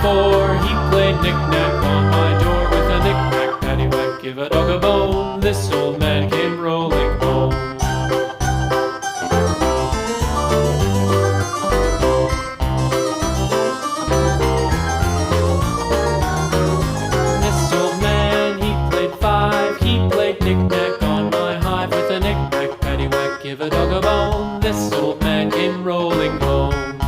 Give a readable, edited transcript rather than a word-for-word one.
4, he played knick-knack on my door with a knick-knack, paddywhack, give a dog a bone. This old man came rolling home. This old man, he played 5, he played knick-knack on my hive with a knick-knack, paddywhack, give a dog a bone. This old man came rolling home.